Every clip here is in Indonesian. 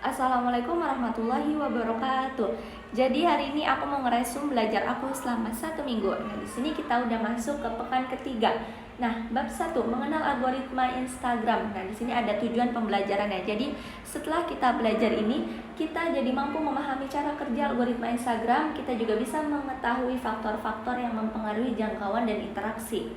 Assalamualaikum warahmatullahi wabarakatuh. Jadi hari ini aku mau ngeresum belajar aku selama 1 minggu. Nah, di sini kita udah masuk ke pekan ketiga. Nah, bab 1 mengenal algoritma Instagram. Nah, di sini ada tujuan pembelajarannya. Jadi, setelah kita belajar ini, kita jadi mampu memahami cara kerja algoritma Instagram. Kita juga bisa mengetahui faktor-faktor yang mempengaruhi jangkauan dan interaksi.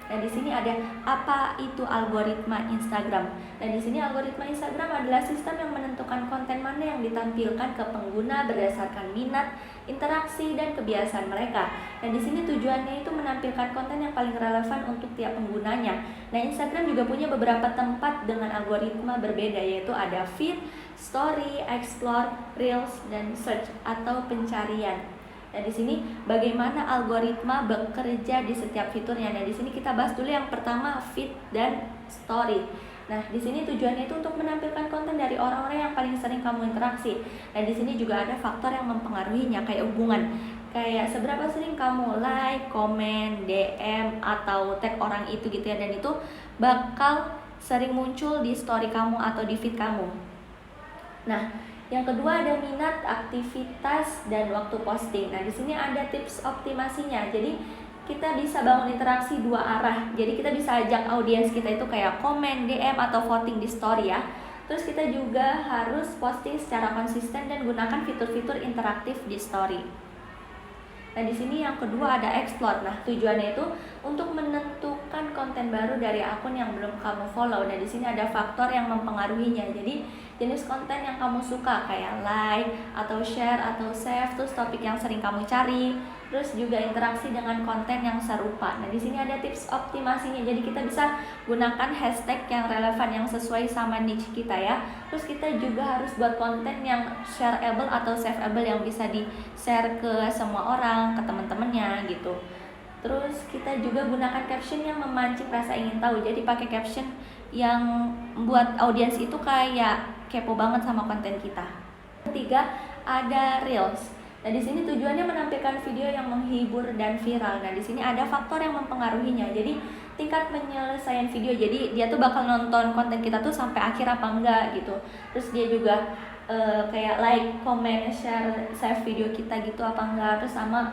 Nah, di sini ada apa itu algoritma Instagram. Nah, di sini algoritma Instagram adalah sistem yang menentukan konten mana yang ditampilkan ke pengguna berdasarkan minat, interaksi, dan kebiasaan mereka. Nah, di sini tujuannya itu menampilkan konten yang paling relevan untuk tiap penggunanya. Nah, Instagram juga punya beberapa tempat dengan algoritma berbeda, yaitu ada feed, story, explore, reels, dan search atau pencarian. Nah, di sini bagaimana algoritma bekerja di setiap fiturnya. Nah, di sini kita bahas dulu yang pertama, feed dan story. Nah, di sini tujuannya itu untuk menampilkan konten dari orang-orang yang paling sering kamu interaksi. Nah, di sini juga ada faktor yang mempengaruhinya kayak hubungan. Kayak seberapa sering kamu like, komen, DM atau tag orang itu gitu ya, dan itu bakal sering muncul di story kamu atau di feed kamu. Nah, yang kedua ada minat, aktivitas, dan waktu posting. Nah, di sini ada tips optimasinya. Jadi kita bisa bangun interaksi dua arah. Jadi kita bisa ajak audiens kita itu kayak komen, DM, atau voting di story ya. Terus kita juga harus posting secara konsisten dan gunakan fitur-fitur interaktif di story. Nah, di sini yang kedua ada explore. Nah, tujuannya itu untuk menentukan konten baru dari akun yang belum kamu follow. Nah, di sini ada faktor yang mempengaruhinya. Jadi jenis konten yang kamu suka kayak like atau share atau save, terus topik yang sering kamu cari, terus juga interaksi dengan konten yang serupa. Nah, di sini ada tips optimasinya. Jadi kita bisa gunakan hashtag yang relevan yang sesuai sama niche kita ya. Terus kita juga harus buat konten yang shareable atau saveable yang bisa di-share ke semua orang, ke teman-temannya gitu. Terus kita juga gunakan caption yang memancing rasa ingin tahu. Jadi pakai caption yang buat audiens itu kayak kepo banget sama konten kita. Ketiga, ada reels. Nah, di sini tujuannya menampilkan video yang menghibur dan viral. Nah, di sini ada faktor yang mempengaruhinya. Jadi, tingkat penyelesaian video. Jadi, dia tuh bakal nonton konten kita tuh sampai akhir apa enggak gitu. Terus dia juga kayak like, comment, share, save video kita gitu apa enggak. Terus sama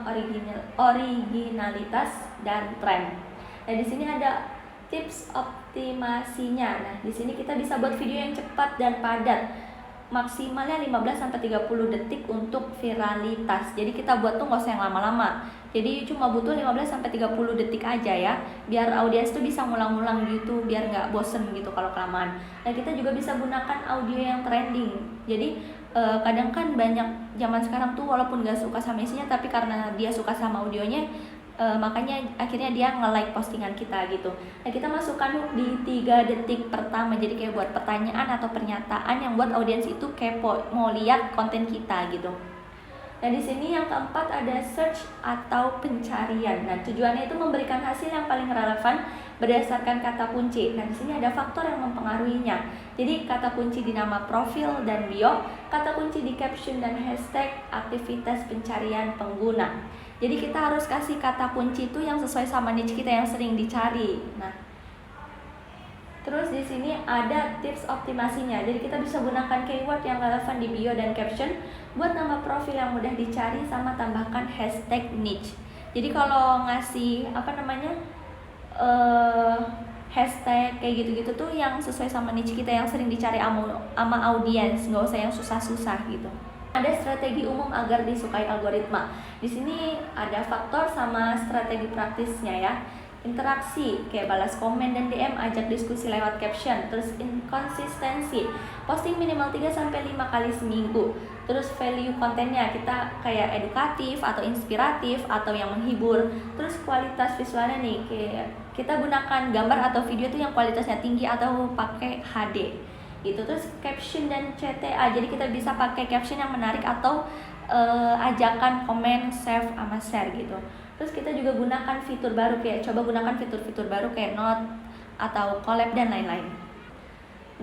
originalitas dan tren. Nah, di sini ada tips optimasinya. Nah, di sini kita bisa buat video yang cepat dan padat. Maksimalnya 15-30 detik untuk viralitas. Jadi kita buat tuh nggak usah yang lama-lama. Jadi cuma butuh 15-30 detik aja ya. Biar audiens tuh bisa ngulang-ngulang gitu, biar nggak bosen gitu kalau kelamaan. Nah, kita juga bisa gunakan audio yang trending. Jadi kadang kan banyak zaman sekarang tuh walaupun nggak suka sama isinya, tapi karena dia suka sama audionya, makanya akhirnya dia nge-like postingan kita gitu. Nah, kita masukkan hook di 3 detik pertama. Jadi kayak buat pertanyaan atau pernyataan yang buat audiens itu kepo, mau lihat konten kita gitu. Nah, di sini yang keempat ada search atau pencarian. Nah, tujuannya itu memberikan hasil yang paling relevan berdasarkan kata kunci. Nah, di sini ada faktor yang mempengaruhinya. Jadi kata kunci di nama profil dan bio, kata kunci di caption dan hashtag, aktivitas pencarian pengguna. Jadi kita harus kasih kata kunci itu yang sesuai sama niche kita yang sering dicari. Nah, terus di sini ada tips optimasinya. Jadi kita bisa gunakan keyword yang relevan di bio dan caption buat nama profil yang mudah dicari, sama tambahkan hashtag niche. Jadi kalau ngasih hashtag kayak gitu-gitu tuh yang sesuai sama niche kita yang sering dicari sama audiens, nggak usah yang susah-susah gitu. Ada strategi umum agar disukai algoritma. Di sini ada faktor sama strategi praktisnya ya. Interaksi, kayak balas komen dan DM, ajak diskusi lewat caption. Terus inkonsistensi, posting minimal 3-5 kali seminggu. Terus value kontennya, kita kayak edukatif atau inspiratif atau yang menghibur. Terus kualitas visualnya nih, kayak kita gunakan gambar atau video tuh yang kualitasnya tinggi atau pakai HD gitu. Terus caption dan CTA, jadi kita bisa pakai caption yang menarik atau ajakan komen, save, sama share gitu. Terus kita juga gunakan fitur baru, kayak coba gunakan fitur-fitur baru kayak note atau collab dan lain-lain.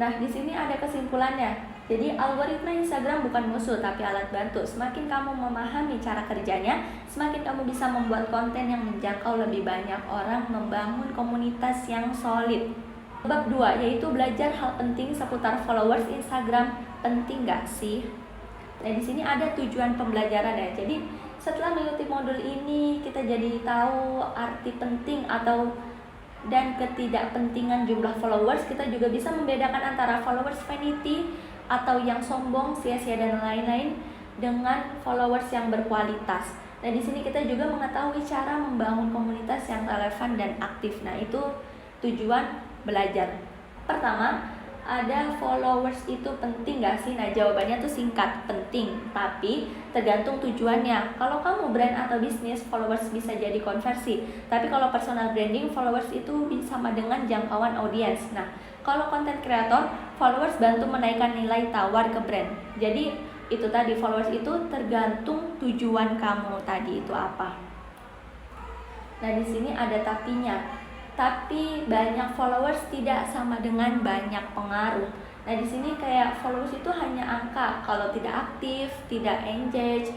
Nah, di sini ada kesimpulannya. Jadi algoritma Instagram bukan musuh tapi alat bantu. Semakin kamu memahami cara kerjanya, semakin kamu bisa membuat konten yang menjangkau lebih banyak orang, membangun komunitas yang solid. Bab 2 yaitu belajar hal penting seputar followers Instagram. Penting gak sih? Nah, di sini ada tujuan pembelajaran ya. Jadi setelah mengikuti modul ini, kita jadi tahu arti penting dan ketidakpentingan jumlah followers. Kita juga bisa membedakan antara followers vanity atau yang sombong, sia-sia dan lain-lain dengan followers yang berkualitas. Nah, di sini kita juga mengetahui cara membangun komunitas yang relevan dan aktif. Nah, itu tujuan belajar. Pertama, ada followers itu penting gak sih? Nah, jawabannya tuh singkat, penting, tapi tergantung tujuannya. Kalau kamu brand atau bisnis, followers bisa jadi konversi. Tapi kalau personal branding, followers itu sama dengan jangkauan audiens. Nah, kalau content creator, followers bantu menaikkan nilai tawar ke brand. Jadi itu tadi, followers itu tergantung tujuan kamu tadi itu apa. Nah, di sini ada tapinya. Tapi banyak followers tidak sama dengan banyak pengaruh. Nah, di sini kayak followers itu hanya angka. Kalau tidak aktif, tidak engage,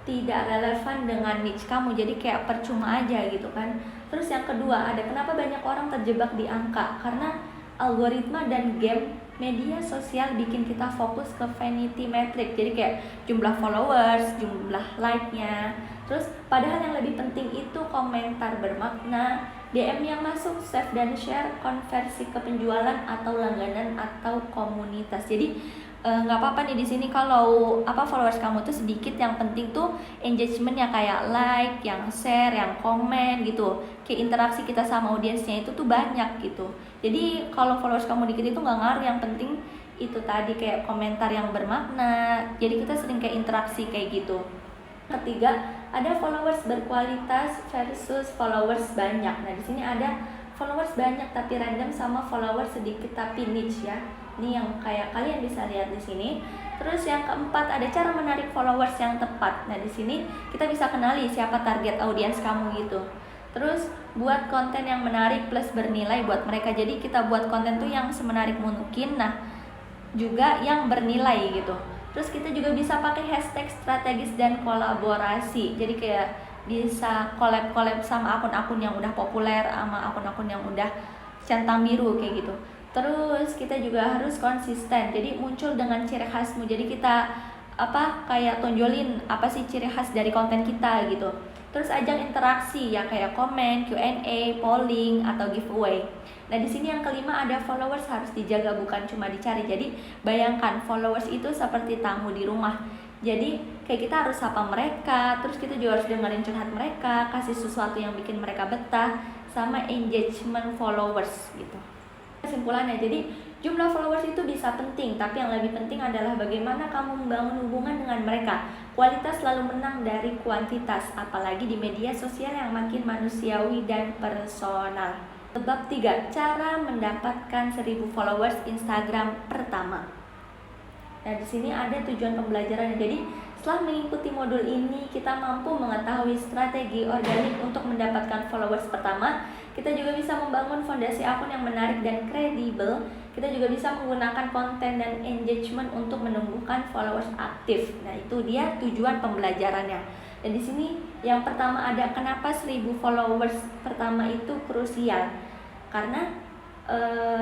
tidak relevan dengan niche kamu, jadi kayak percuma aja gitu kan. Terus yang kedua, ada kenapa banyak orang terjebak di angka? Karena algoritma dan game media sosial bikin kita fokus ke vanity metric. Jadi kayak jumlah followers, jumlah like-nya. Terus padahal yang lebih penting itu komentar bermakna, DM yang masuk, save dan share, konversi ke penjualan atau langganan atau komunitas. Jadi nggak apa-apa nih di sini kalau followers kamu tuh sedikit, yang penting tuh engagementnya, kayak like, yang share, yang komen gitu. Kayak interaksi kita sama audiensnya itu tuh banyak gitu. Jadi kalau followers kamu dikit itu nggak ngaruh, yang penting itu tadi kayak komentar yang bermakna. Jadi kita sering kayak interaksi kayak gitu. Ketiga, ada followers berkualitas versus followers banyak. Nah, di sini ada followers banyak tapi random sama followers sedikit tapi niche ya. Ini yang kayak kalian bisa lihat di sini. Terus yang keempat, ada cara menarik followers yang tepat. Nah, di sini kita bisa kenali siapa target audiens kamu gitu. Terus buat konten yang menarik plus bernilai buat mereka. Jadi kita buat konten tuh yang semenarik mungkin. Nah, juga yang bernilai gitu. Terus kita juga bisa pakai hashtag strategis dan kolaborasi. Jadi kayak bisa collab sama akun-akun yang udah populer sama akun-akun yang udah centang biru kayak gitu. Terus kita juga harus konsisten. Jadi muncul dengan ciri khasmu. Jadi kita kayak tonjolin apa sih ciri khas dari konten kita gitu. Terus ajang interaksi ya, kayak komen, Q&A, polling atau giveaway. Nah, di sini yang kelima, ada followers harus dijaga bukan cuma dicari. Jadi bayangkan followers itu seperti tamu di rumah. Jadi kayak kita harus sapa mereka, terus kita juga harus dengerin curhat mereka, kasih sesuatu yang bikin mereka betah, sama engagement followers gitu. Kesimpulannya, jadi jumlah followers itu bisa penting, tapi yang lebih penting adalah bagaimana kamu membangun hubungan dengan mereka. Kualitas selalu menang dari kuantitas, apalagi di media sosial yang makin manusiawi dan personal. Bab 3, cara mendapatkan 1000 followers Instagram pertama. Nah, di sini ada tujuan pembelajaran. Jadi, setelah mengikuti modul ini, kita mampu mengetahui strategi organik untuk mendapatkan followers pertama. Kita juga bisa membangun fondasi akun yang menarik dan kredibel. Kita juga bisa menggunakan konten dan engagement untuk menumbuhkan followers aktif. Nah, itu dia tujuan pembelajarannya. Dan di sini yang pertama ada kenapa 1000 followers pertama itu krusial. Karena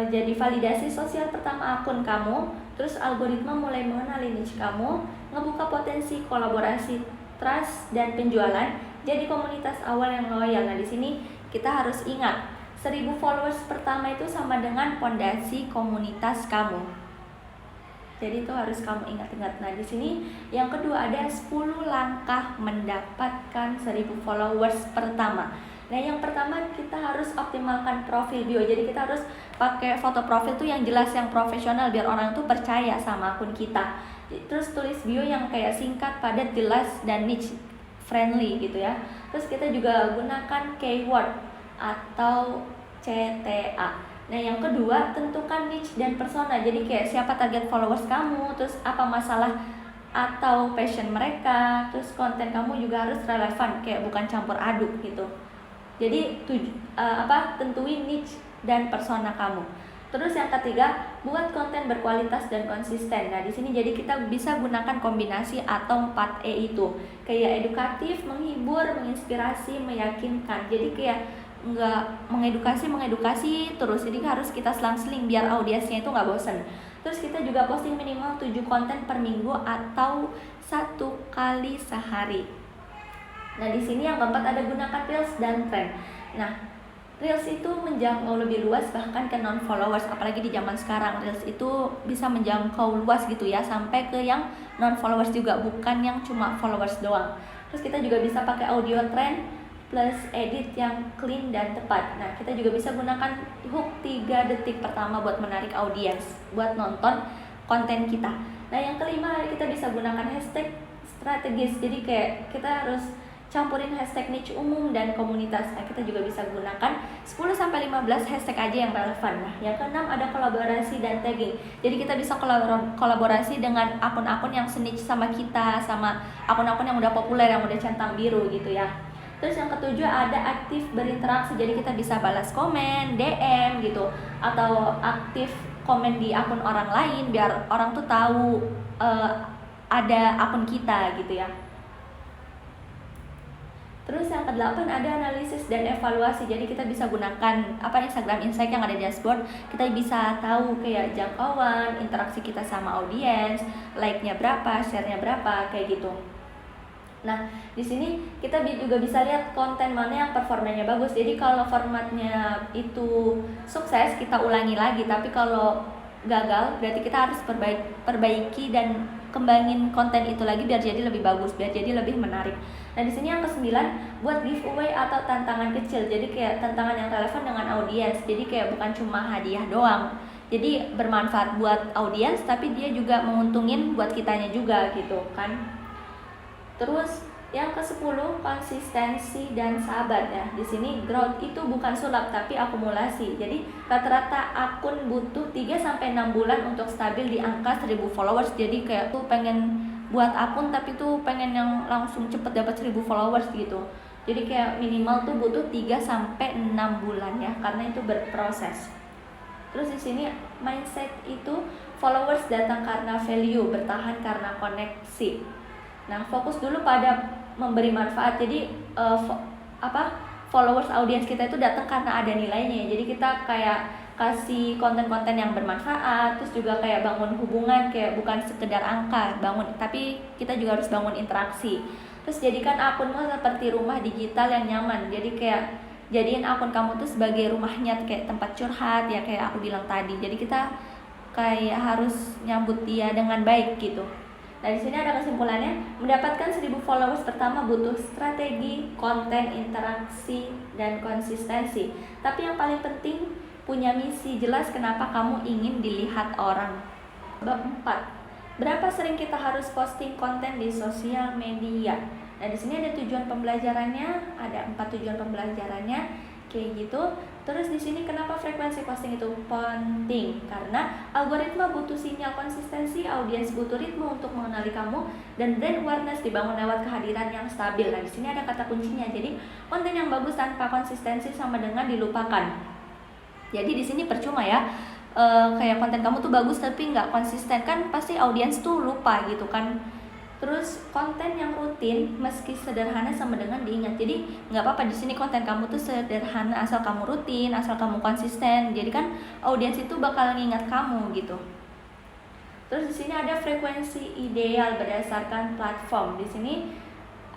jadi validasi sosial pertama akun kamu, terus algoritma mulai mengenali niche kamu, ngebuka potensi kolaborasi, trust dan penjualan, jadi komunitas awal yang loyal. Nah, di sini kita harus ingat 1000 followers pertama itu sama dengan fondasi komunitas kamu. Jadi itu harus kamu ingat-ingat. Nah, di sini yang kedua ada 10 langkah mendapatkan 1000 followers pertama. Nah, yang pertama kita harus optimalkan profil bio. Jadi kita harus pakai foto profil tuh yang jelas, yang profesional biar orang tuh percaya sama akun kita. Terus tulis bio yang kayak singkat, padat, jelas dan niche friendly gitu ya. Terus kita juga gunakan keyword atau CTA. Nah, yang kedua tentukan niche dan persona. Jadi kayak siapa target followers kamu, terus apa masalah atau passion mereka, terus konten kamu juga harus relevan, kayak bukan campur aduk gitu. Jadi tentuin niche dan persona kamu. Terus yang ketiga, buat konten berkualitas dan konsisten. Nah, di sini jadi kita bisa gunakan kombinasi atau 4E itu. Kayak edukatif, menghibur, menginspirasi, meyakinkan. Jadi kayak nggak mengedukasi terus, jadi harus kita selang-seling biar audiensnya itu nggak bosen. Terus kita juga posting minimal 7 konten per minggu atau 1 kali sehari. Nah di sini yang keempat ada gunakan Reels dan Trend. Nah Reels itu menjangkau lebih luas bahkan ke non followers, apalagi di zaman sekarang Reels itu bisa menjangkau luas gitu ya, sampai ke yang non followers juga, bukan yang cuma followers doang. Terus kita juga bisa pakai audio trend plus edit yang clean dan tepat. Nah kita juga bisa gunakan hook 3 detik pertama buat menarik audiens buat nonton konten kita. Nah yang kelima kita bisa gunakan hashtag strategis, jadi kayak kita harus campurin hashtag niche umum dan komunitas. Nah, kita juga bisa gunakan 10-15 hashtag aja yang relevan. Nah, yang keenam ada kolaborasi dan tagging. Jadi kita bisa kolaborasi dengan akun-akun yang se-niche sama kita, sama akun-akun yang udah populer, yang udah centang biru gitu ya. Terus yang ketujuh ada aktif berinteraksi. Jadi kita bisa balas komen, DM gitu, atau aktif komen di akun orang lain biar orang tuh tahu ada akun kita gitu ya. Terus yang ke-8 ada analisis dan evaluasi. Jadi kita bisa gunakan Instagram Insight yang ada di dashboard. Kita bisa tahu kayak jangkauan, interaksi kita sama audiens, like-nya berapa, share-nya berapa, kayak gitu. Nah, di sini kita juga bisa lihat konten mana yang performanya bagus. Jadi kalau formatnya itu sukses, kita ulangi lagi. Tapi kalau gagal, berarti kita harus perbaiki dan kembangin konten itu lagi biar jadi lebih bagus, biar jadi lebih menarik. Nah, di sini yang ke-9 buat giveaway atau tantangan kecil. Jadi kayak tantangan yang relevan dengan audiens. Jadi kayak bukan cuma hadiah doang. Jadi bermanfaat buat audiens tapi dia juga menguntungin buat kitanya juga gitu kan. Terus yang ke-10 konsistensi dan sabar ya. Di sini growth itu bukan sulap tapi akumulasi. Jadi rata-rata akun butuh 3-6 bulan untuk stabil di angka 1000 followers. Jadi kayak tuh pengen buat akun tapi tuh pengen yang langsung cepet dapat 1000 followers gitu. Jadi kayak minimal tuh butuh 3-6 bulan ya, karena itu berproses. Terus di sini mindset itu followers datang karena value, bertahan karena koneksi. Nah, fokus dulu pada memberi manfaat. Jadi followers audiens kita itu datang karena ada nilainya. Jadi kita kayak kasih konten-konten yang bermanfaat, terus juga kayak bangun hubungan, kayak bukan sekedar angka bangun, tapi kita juga harus bangun interaksi. Terus jadikan akunmu seperti rumah digital yang nyaman. Jadi kayak jadiin akun kamu tuh sebagai rumahnya, kayak tempat curhat ya, kayak aku bilang tadi. Jadi kita kayak harus nyambut dia dengan baik gitu. Nah, di sini ada kesimpulannya, mendapatkan 1000 followers pertama butuh strategi, konten, interaksi, dan konsistensi. Tapi yang paling penting, punya misi jelas kenapa kamu ingin dilihat orang. Bab 4. Berapa sering kita harus posting konten di sosial media? Nah, di sini ada tujuan pembelajarannya, ada 4 tujuan pembelajarannya. Kayak gitu. Terus di sini kenapa frekuensi posting itu penting? Karena algoritma butuh sinyal konsistensi, audiens butuh ritme untuk mengenali kamu, dan brand awareness dibangun lewat kehadiran yang stabil. Nah, di sini ada kata kuncinya. Jadi konten yang bagus tanpa konsistensi sama dengan dilupakan. Jadi di sini percuma ya. Kayak konten kamu tuh bagus tapi nggak konsisten, kan pasti audiens tuh lupa gitu kan. Terus konten yang rutin meski sederhana sama dengan diingat. Jadi nggak apa-apa di sini konten kamu tuh sederhana asal kamu rutin, asal kamu konsisten. Jadi kan audiens itu bakal ngingat kamu gitu. Terus di sini ada frekuensi ideal berdasarkan platform. Di sini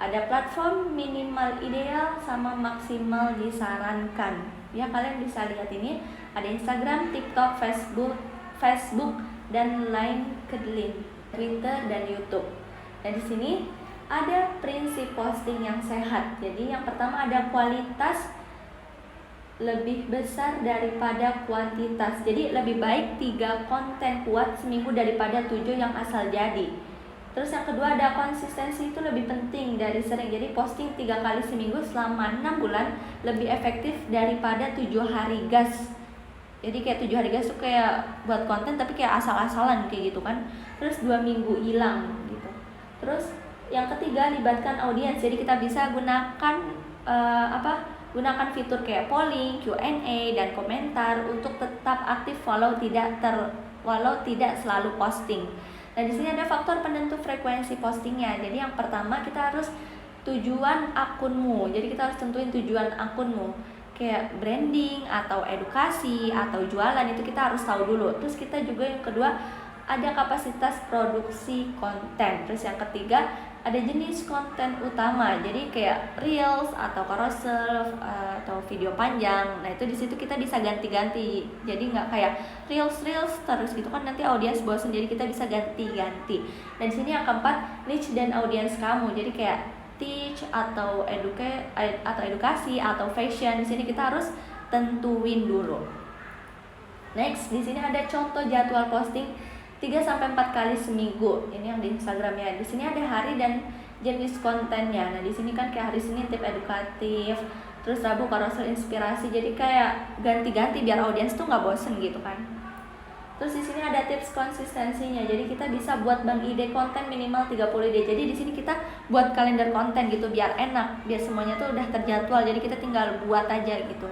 ada platform minimal ideal sama maksimal disarankan. Ya, kalian bisa lihat ini ada Instagram, TikTok, Facebook dan LinkedIn, Twitter dan YouTube. Nah, di sini ada prinsip posting yang sehat. Jadi yang pertama ada kualitas lebih besar daripada kuantitas. Jadi lebih baik 3 konten kuat seminggu daripada 7 yang asal jadi. Terus yang kedua ada konsistensi itu lebih penting dari sering. Jadi posting 3 kali seminggu selama 6 bulan lebih efektif daripada 7 hari gas. Jadi kayak 7 hari gas tuh kayak buat konten tapi kayak asal-asalan kayak gitu kan. Terus 2 minggu hilang gitu. Terus yang ketiga libatkan audiens. Jadi kita bisa gunakan gunakan fitur kayak polling, Q&A dan komentar untuk tetap aktif walau tidak selalu posting. Nah, di sini ada faktor penentu frekuensi postingnya. Jadi yang pertama kita harus tujuan akunmu. Jadi kita harus tentuin tujuan akunmu. kayak branding atau edukasi atau jualan, itu kita harus tahu dulu. Terus kita juga yang kedua ada kapasitas produksi konten. Terus yang ketiga ada jenis konten utama, jadi kayak reels atau carousel atau video panjang. Nah itu di situ kita bisa ganti-ganti, jadi nggak kayak reels terus gitu kan, nanti audiens bosan, jadi kita bisa ganti-ganti. Dan di sini yang keempat niche dan audiens kamu, jadi kayak teach atau edukasi atau fashion. Di sini kita harus tentuin dulu. Next, di sini ada contoh jadwal posting 3-4 kali seminggu. Ini yang di Instagramnya. Di sini ada hari dan jenis kontennya. Nah, di sini kan kayak hari Senin tip edukatif, terus Rabu carousel inspirasi. Jadi kayak ganti-ganti biar audiens tuh nggak bosen gitu kan. Terus di sini ada tips konsistensinya. Jadi kita bisa buat bank ide konten minimal 30 ide. Jadi di sini kita buat kalender konten gitu biar enak, biar semuanya tuh udah terjadwal. Jadi kita tinggal buat aja gitu.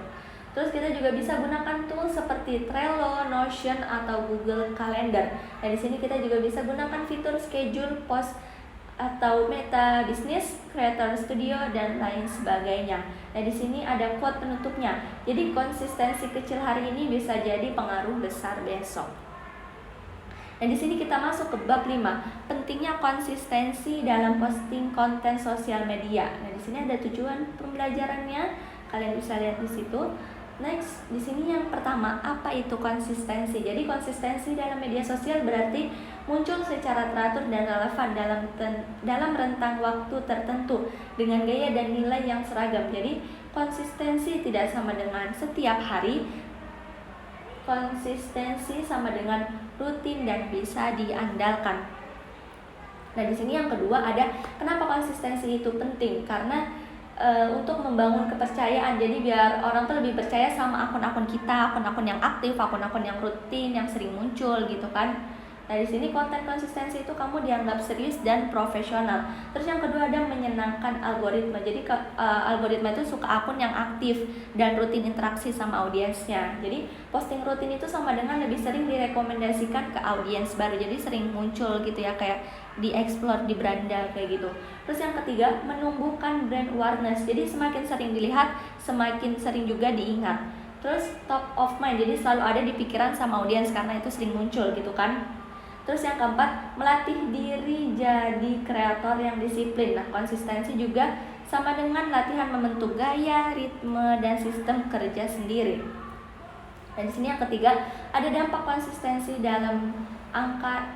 Terus kita juga bisa gunakan tools seperti Trello, Notion, atau Google Calendar. Nah, di sini kita juga bisa gunakan fitur schedule, post, atau Meta Business, Creator Studio, dan lain sebagainya. Nah, di sini ada quote penutupnya. Jadi konsistensi kecil hari ini bisa jadi pengaruh besar besok. Nah, di sini kita masuk ke bab 5, pentingnya konsistensi dalam posting konten sosial media. Nah, di sini ada tujuan pembelajarannya. Kalian bisa lihat di situ. Next, di sini yang pertama, apa itu konsistensi? Jadi konsistensi dalam media sosial berarti muncul secara teratur dan relevan dalam rentang waktu tertentu dengan gaya dan nilai yang seragam. Jadi konsistensi tidak sama dengan setiap hari. Konsistensi sama dengan rutin dan bisa diandalkan. Nah, di sini yang kedua ada kenapa konsistensi itu penting? Karena untuk membangun kepercayaan. Jadi biar orang tuh lebih percaya sama akun-akun kita, akun-akun yang aktif, akun-akun yang rutin, yang sering muncul gitu kan. Nah, di sini konten konsistensi itu kamu dianggap serius dan profesional. Terus yang kedua ada menyenangkan algoritma. Jadi algoritma itu suka akun yang aktif dan rutin interaksi sama audiensnya. Jadi posting rutin itu sama dengan lebih sering direkomendasikan ke audiens baru. Jadi sering muncul gitu ya, kayak di-explore di beranda kayak gitu. Terus yang ketiga menumbuhkan brand awareness. Jadi semakin sering dilihat, semakin sering juga diingat. Terus top of mind. Jadi selalu ada di pikiran sama audiens karena itu sering muncul gitu kan. Terus yang keempat, melatih diri jadi kreator yang disiplin. Nah, konsistensi juga sama dengan latihan membentuk gaya, ritme, dan sistem kerja sendiri. Dan di sini yang ketiga, ada dampak konsistensi dalam angka.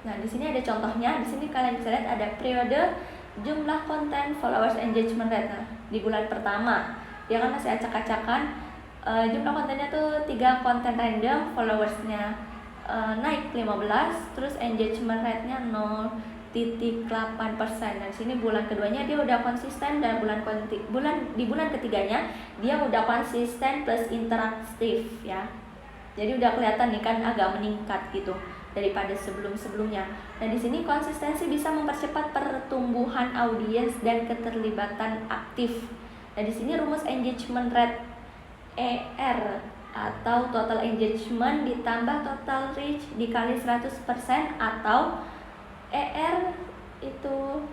Nah, di sini ada contohnya. Di sini kalian bisa lihat ada periode, jumlah konten, followers, engagement rate. Nah, di bulan pertama, dia kan masih acak-acakan. Jumlah kontennya tuh 3 konten random, followersnya naik 15, terus engagement rate-nya 0,8%. Dan sini bulan keduanya dia udah konsisten, dan di bulan ketiganya dia udah konsisten plus interaktif ya. Jadi udah kelihatan nih kan agak meningkat gitu daripada sebelum-sebelumnya. Nah, di sini konsistensi bisa mempercepat pertumbuhan audiens dan keterlibatan aktif. Nah, di sini rumus engagement rate ER atau total engagement ditambah total reach dikali 100% atau ER itu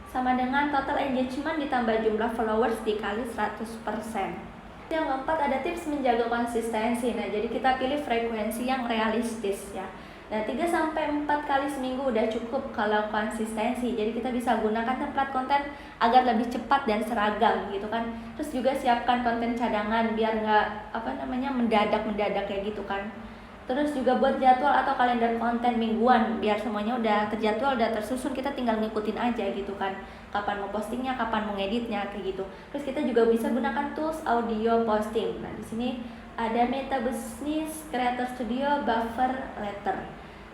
sama dengan total engagement ditambah jumlah followers dikali 100%. Yang keempat ada tips menjaga konsistensi. Nah, jadi kita pilih frekuensi yang realistis ya. Nah, 3-4 kali seminggu udah cukup kalau konsistensi. Jadi kita bisa gunakan template konten agar lebih cepat dan seragam gitu kan. Terus juga siapkan konten cadangan biar nggak mendadak kayak gitu kan. Terus juga buat jadwal atau kalender konten mingguan biar semuanya udah terjadwal, udah tersusun, kita tinggal ngikutin aja gitu kan. Kapan mau postingnya, kapan mau ngeditnya kayak gitu. Terus kita juga bisa gunakan tools audio posting. Nah, di sini ada Meta Business, Creator Studio, Buffer, Letter.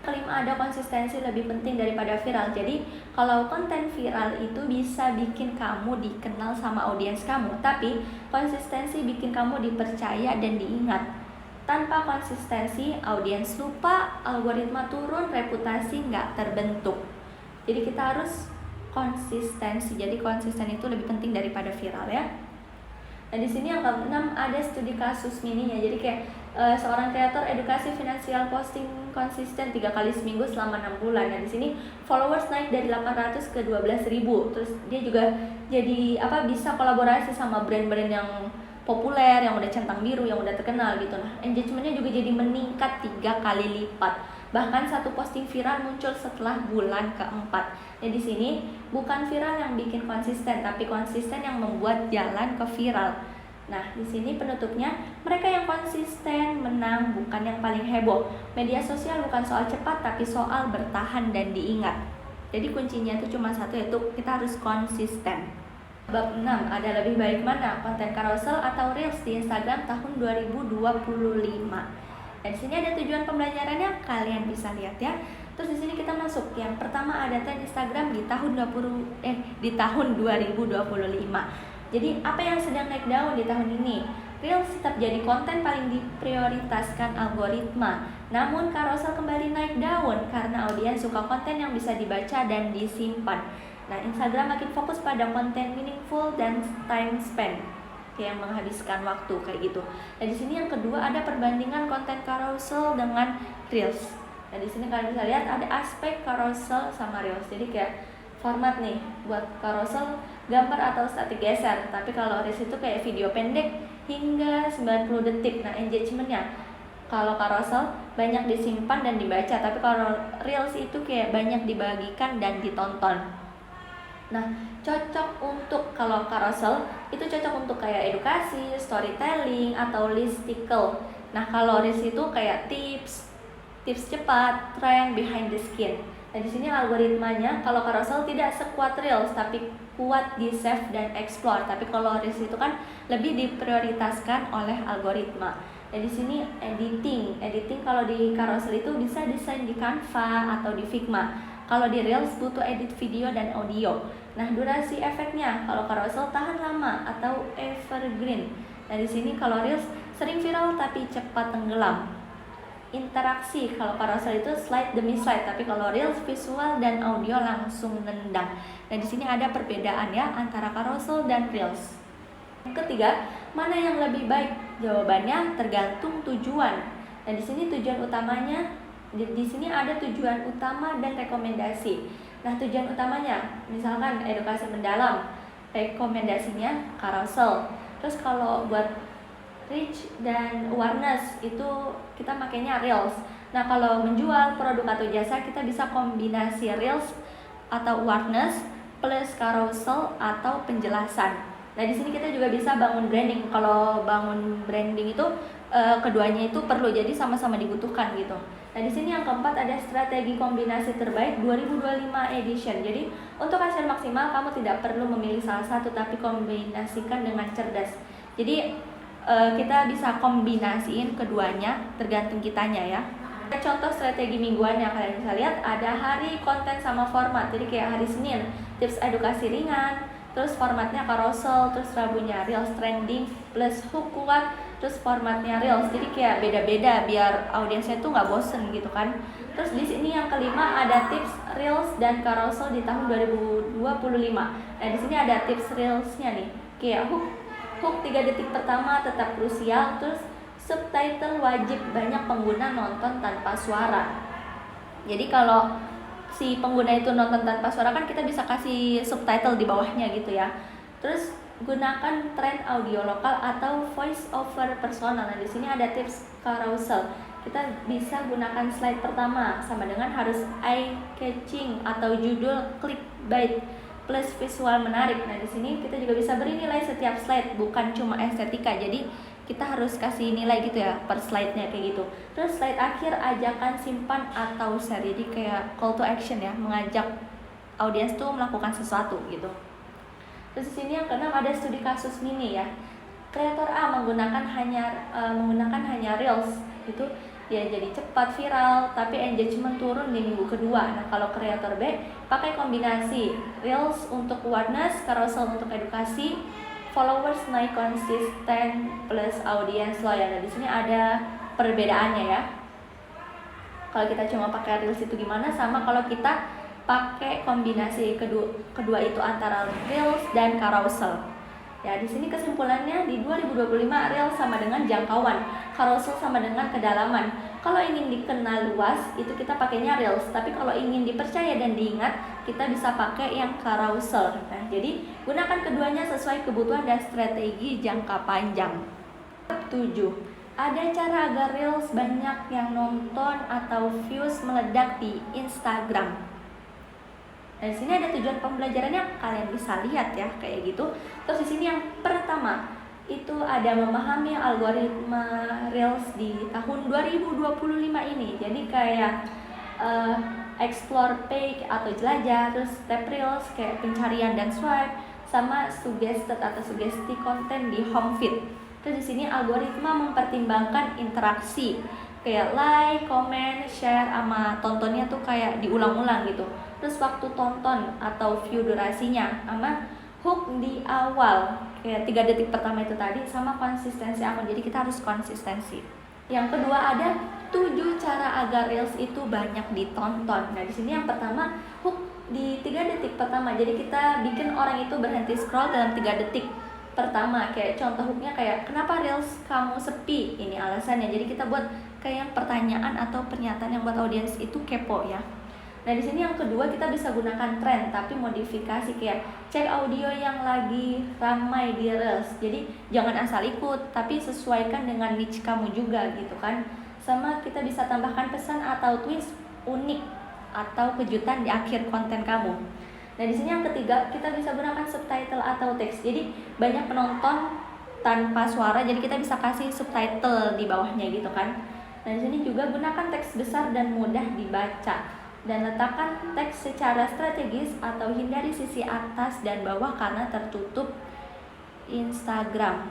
Kelima ada konsistensi lebih penting daripada viral. Jadi kalau konten viral itu bisa bikin kamu dikenal sama audiens kamu, tapi konsistensi bikin kamu dipercaya dan diingat. Tanpa konsistensi, audiens lupa, algoritma turun, reputasi nggak terbentuk. Jadi kita harus konsistensi. Jadi konsisten itu lebih penting daripada viral ya. Nah, di sini yang ke-6 ada studi kasus mininya. Jadi kayak seorang kreator edukasi finansial posting konsisten 3 kali seminggu selama 6 bulan. Nah, di sini followers naik dari 800 ke 12.000. Terus dia juga jadi bisa kolaborasi sama brand-brand yang populer, yang udah centang biru, yang udah terkenal gitu. Nah, engagementnya juga jadi meningkat 3 kali lipat. Bahkan satu posting viral muncul setelah bulan keempat. Nah, di sini bukan viral yang bikin konsisten, tapi konsisten yang membuat jalan ke viral. Nah, di sini penutupnya, mereka yang konsisten menang, bukan yang paling heboh. Media sosial bukan soal cepat, tapi soal bertahan dan diingat. Jadi kuncinya itu cuma satu, yaitu kita harus konsisten. Bab 6, ada lebih baik mana, konten carousel atau reels di Instagram tahun 2025. Dan di sini ada tujuan pembelajarannya, kalian bisa lihat ya. Terus di sini kita masuk. Yang pertama ada tren Instagram di tahun 2025. Jadi apa yang sedang naik daun di tahun ini? Reels tetap jadi konten paling diprioritaskan algoritma. Namun carousel kembali naik daun karena audiens suka konten yang bisa dibaca dan disimpan. Nah, Instagram makin fokus pada konten meaningful dan time spend, kayak yang menghabiskan waktu kayak gitu. Nah, di sini yang kedua ada perbandingan konten carousel dengan reels. Nah, di sini kalian bisa lihat ada aspek carousel sama reels. Jadi kayak format nih, buat carousel gambar atau statik geser, tapi kalau reels itu kayak video pendek hingga 90 detik. Nah, engagementnya kalau carousel banyak disimpan dan dibaca, tapi kalau reels itu kayak banyak dibagikan dan ditonton. Nah, cocok untuk, kalau carousel itu cocok untuk kayak edukasi, storytelling, atau listicle. Nah, kalau reels itu kayak tips cepat, trend, behind the skin. Nah, di sini algoritmanya kalau carousel tidak sekuat reels, tapi kuat di save dan explore. Tapi kalau reels itu kan lebih diprioritaskan oleh algoritma. Nah, di sini editing kalau di carousel itu bisa desain di Canva atau di Figma. Kalau di reels butuh edit video dan audio. Nah, durasi efeknya kalau carousel tahan lama atau evergreen. Nah, di sini kalau reels sering viral tapi cepat tenggelam. Interaksi kalau carousel itu slide demi slide, tapi kalau reels visual dan audio langsung nendang. Nah, di sini ada perbedaan ya antara carousel dan reels. Yang ketiga, mana yang lebih baik? Jawabannya tergantung tujuan. Nah, di sini tujuan utamanya, di sini ada tujuan utama dan rekomendasi. Nah, tujuan utamanya misalkan edukasi mendalam, rekomendasinya carousel. Terus kalau buat reach dan awareness itu kita makainya reels. Nah, kalau menjual produk atau jasa kita bisa kombinasi reels atau awareness plus carousel atau penjelasan. Nah, di sini kita juga bisa bangun branding. Kalau bangun branding itu keduanya itu perlu, jadi sama-sama dibutuhkan gitu. Nah, di sini yang keempat ada strategi kombinasi terbaik 2025 edition. Jadi untuk hasil maksimal kamu tidak perlu memilih salah satu, tapi kombinasikan dengan cerdas. Jadi kita bisa kombinasiin keduanya, tergantung kitanya ya. Contoh strategi mingguan yang kalian bisa lihat, ada hari konten sama format. Jadi kayak hari Senin tips edukasi ringan, terus formatnya carousel, terus Rabunya reels trending plus hook kuat, terus formatnya reels. Jadi kayak beda-beda biar audiensnya tuh nggak bosen gitu kan. Terus di sini yang kelima ada tips reels dan carousel di tahun 2025. Nah, di sini ada tips reelsnya nih, kayak hook 3 detik pertama tetap krusial, terus subtitle wajib, banyak pengguna nonton tanpa suara. Jadi kalau si pengguna itu nonton tanpa suara kan kita bisa kasih subtitle di bawahnya gitu ya. Terus gunakan tren audio lokal atau voice over personal. Nah, di sini ada tips carousel. Kita bisa gunakan slide pertama sama dengan harus eye catching atau judul clickbait plus visual menarik. Nah, di sini kita juga bisa beri nilai setiap slide, bukan cuma estetika. Jadi kita harus kasih nilai gitu ya per slide-nya kayak gitu. Terus slide akhir ajakan simpan atau share. Jadi kayak call to action ya, mengajak audiens tuh melakukan sesuatu gitu. Terus di sini yang keenam ada studi kasus mini ya. Kreator A menggunakan hanya reels itu dia jadi cepat viral, tapi engagement turun di minggu kedua. Nah, kalau kreator B pakai kombinasi reels untuk awareness, carousel untuk edukasi, followers naik konsisten plus audience loyal. Nah, di sini ada perbedaannya ya. Kalau kita cuma pakai reels itu gimana, sama kalau kita pakai kombinasi kedua itu antara reels dan carousel. Ya, di sini kesimpulannya di 2025 reels sama dengan jangkauan, carousel sama dengan kedalaman. Kalau ingin dikenal luas itu kita pakainya reels, tapi kalau ingin dipercaya dan diingat kita bisa pakai yang carousel. Nah, jadi gunakan keduanya sesuai kebutuhan dan strategi jangka panjang. 7. Ada cara agar Reels banyak yang nonton atau views meledak di Instagram. Nah, di sini ada tujuan pembelajarannya, kalian bisa lihat ya kayak gitu. Terus di sini yang pertama itu ada memahami algoritma Reels di tahun 2025 ini. Jadi kayak explore page atau jelajah, terus step Reels kayak pencarian dan swipe, sama suggested atau sugesti konten di home feed. Terus di sini algoritma mempertimbangkan interaksi kayak like, comment, share, sama tontonnya tuh kayak diulang-ulang gitu. Terus waktu tonton atau view durasinya, sama hook di awal kayak 3 detik pertama itu tadi, sama konsistensi akun. Jadi kita harus konsistensi. Yang kedua ada 7 cara agar Reels itu banyak ditonton. Nah, di sini yang pertama hook di 3 detik pertama. Jadi kita bikin orang itu berhenti scroll dalam 3 detik pertama. Kayak contoh hooknya kayak kenapa Reels kamu sepi? Ini alasannya. Jadi kita buat kayak pertanyaan atau pernyataan yang buat audiens itu kepo ya. Nah, di sini yang kedua kita bisa gunakan tren tapi modifikasi kayak cek audio yang lagi ramai di Reels. Jadi jangan asal ikut tapi sesuaikan dengan niche kamu juga gitu kan. Sama kita bisa tambahkan pesan atau twist unik atau kejutan di akhir konten kamu. Nah, di sini yang ketiga kita bisa gunakan subtitle atau teks. Jadi banyak penonton tanpa suara, jadi kita bisa kasih subtitle di bawahnya gitu kan. Nah, di sini juga gunakan teks besar dan mudah dibaca, dan letakkan teks secara strategis atau hindari sisi atas dan bawah karena tertutup Instagram.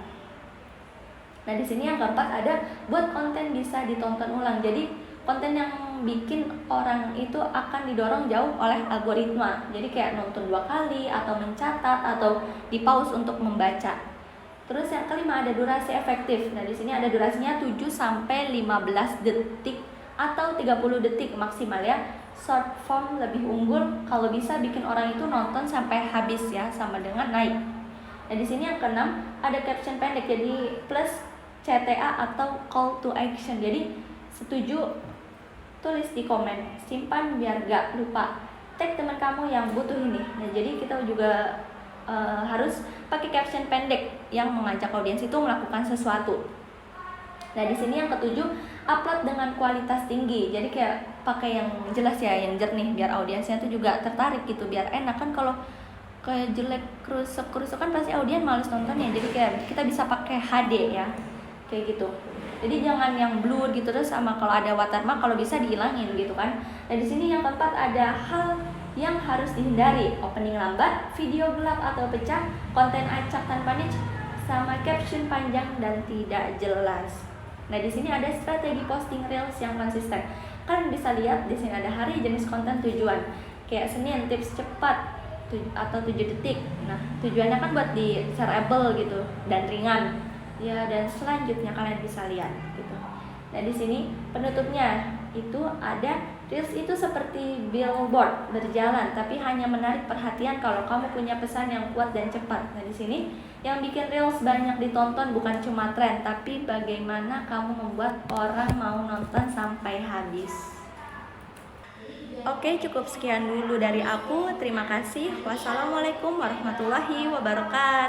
Nah, di sini yang keempat ada buat konten bisa ditonton ulang. Jadi konten yang bikin orang itu akan didorong jauh oleh algoritma. Jadi kayak nonton 2 kali atau mencatat atau di pause untuk membaca. Terus yang kelima ada durasi efektif. Nah, di sini ada durasinya 7 sampai 15 detik atau 30 detik maksimal ya. Short form lebih unggul kalau bisa bikin orang itu nonton sampai habis ya, sama dengan naik. Nah, di sini yang keenam ada caption pendek, jadi plus CTA atau call to action. Jadi setuju tulis di komen, simpan biar gak lupa, tag teman kamu yang butuh ini. Nah, jadi kita juga harus pakai caption pendek yang mengajak audiens itu melakukan sesuatu. Nah, di sini yang ketujuh upload dengan kualitas tinggi. Jadi kayak pakai yang jelas ya, yang jernih biar audiensnya itu juga tertarik gitu, biar enak kan. Kalau kayak jelek kerusuk kan pasti audiens males nontonnya. Jadi kayak kita bisa pakai HD ya, kayak gitu. Jadi jangan yang blur gitu, terus sama kalau ada watermark kalau bisa dihilangin gitu kan. Nah, di sini yang keempat ada hal yang harus dihindari, opening lambat, video gelap atau pecah, konten acak tanpa niche, sama caption panjang dan tidak jelas. Nah, di sini ada strategi posting Reels yang konsisten. Kalian bisa lihat di sini ada hari, jenis konten, tujuan. Kayak Senin tips cepat atau 7 detik. Nah, tujuannya kan buat di shareable gitu dan ringan. Ya, dan selanjutnya kalian bisa lihat gitu. Nah, di sini penutupnya itu ada Reels itu seperti billboard berjalan, tapi hanya menarik perhatian kalau kamu punya pesan yang kuat dan cepat. Nah, di sini yang bikin Reels banyak ditonton bukan cuma tren, tapi bagaimana kamu membuat orang mau nonton sampai habis. Oke, cukup sekian dulu dari aku. Terima kasih. Wassalamualaikum warahmatullahi wabarakatuh.